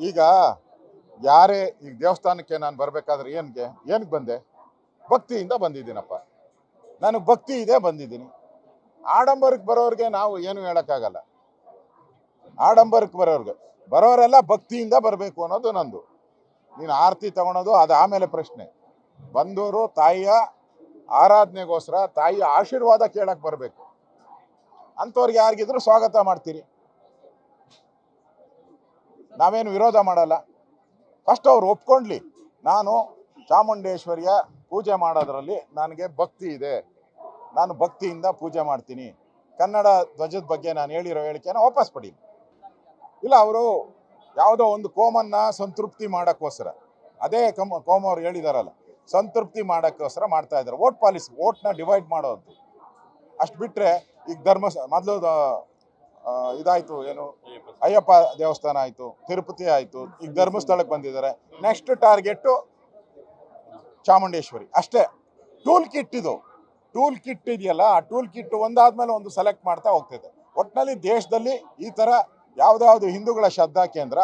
ಈಗ ಯಾರೇ ಈಗ ದೇವಸ್ಥಾನಕ್ಕೆ ನಾನು ಬರಬೇಕಾದ್ರೆ ಏನಕ್ಕೆ ಬಂದೆ? ಭಕ್ತಿಯಿಂದ ಬಂದಿದ್ದೀನಪ್ಪ. ನನಗೆ ಭಕ್ತಿ ಇದೆ, ಬಂದಿದ್ದೀನಿ. ಆಡಂಬರಕ್ಕೆ ಬರೋರಿಗೆ ನಾವು ಏನು ಹೇಳೋಕ್ಕಾಗಲ್ಲ. ಆಡಂಬರಕ್ಕೆ ಬರೋರೆಲ್ಲ ಭಕ್ತಿಯಿಂದ ಬರಬೇಕು ಅನ್ನೋದು ನಂದು. ನೀನು ಆರತಿ ತಗೊಳೋದು ಅದು ಆಮೇಲೆ ಪ್ರಶ್ನೆ. ಬಂದವರು ತಾಯಿಯ ಆರಾಧನೆಗೋಸ್ಕರ, ತಾಯಿಯ ಆಶೀರ್ವಾದ ಕೇಳಕ್ಕೆ ಬರಬೇಕು. ಅಂಥವ್ರಿಗೆ ಯಾರಿಗಿದ್ರು ಸ್ವಾಗತ ಮಾಡ್ತೀರಿ, ನಾವೇನು ವಿರೋಧ ಮಾಡಲ್ಲ. ಫಸ್ಟ್ ಅವ್ರು ಒಪ್ಕೊಂಡ್ಲಿ, ನಾನು ಚಾಮುಂಡೇಶ್ವರಿಯ ಪೂಜೆ ಮಾಡೋದ್ರಲ್ಲಿ ನನಗೆ ಭಕ್ತಿ ಇದೆ, ನಾನು ಭಕ್ತಿಯಿಂದ ಪೂಜೆ ಮಾಡ್ತೀನಿ, ಕನ್ನಡ ಧ್ವಜದ ಬಗ್ಗೆ ನಾನು ಹೇಳಿರೋ ಹೇಳಿಕೆನ ವಾಪಸ್ ಪಡೀಲಿ. ಇಲ್ಲ, ಅವರು ಯಾವುದೋ ಒಂದು ಕೋಮನ್ನ ಸಂತೃಪ್ತಿ ಮಾಡೋಕ್ಕೋಸ್ಕರ, ಅದೇ ಕೋಮ ಅವ್ರು ಹೇಳಿದಾರಲ್ಲ, ಸಂತೃಪ್ತಿ ಮಾಡೋಕ್ಕೋಸ್ಕರ ಮಾಡ್ತಾ ಇದ್ದಾರೆ. ಓಟ್ನ ಡಿವೈಡ್ ಮಾಡೋದು. ಅಷ್ಟು ಬಿಟ್ಟರೆ ಈಗ ಮೊದಲು ಇದಾಯಿತು, ಏನು ಅಯ್ಯಪ್ಪ ದೇವಸ್ಥಾನ ಆಯಿತು, ತಿರುಪತಿ ಆಯಿತು, ಈಗ ಧರ್ಮಸ್ಥಳಕ್ಕೆ ಬಂದಿದ್ದಾರೆ. ನೆಕ್ಸ್ಟ್ ಟಾರ್ಗೆಟ್ಟು ಚಾಮುಂಡೇಶ್ವರಿ ಅಷ್ಟೇ. ಟೂಲ್ ಕಿಟ್ ಇದೆಯಲ್ಲ, ಆ ಟೂಲ್ ಕಿಟ್ ಒಂದಾದ್ಮೇಲೆ ಒಂದು ಸೆಲೆಕ್ಟ್ ಮಾಡ್ತಾ ಹೋಗ್ತಿದೆ. ಒಟ್ಟಿನಲ್ಲಿ ದೇಶದಲ್ಲಿ ಈ ಥರ ಯಾವುದಾದ್ರು ಹಿಂದೂಗಳ ಶ್ರದ್ಧಾ ಕೇಂದ್ರ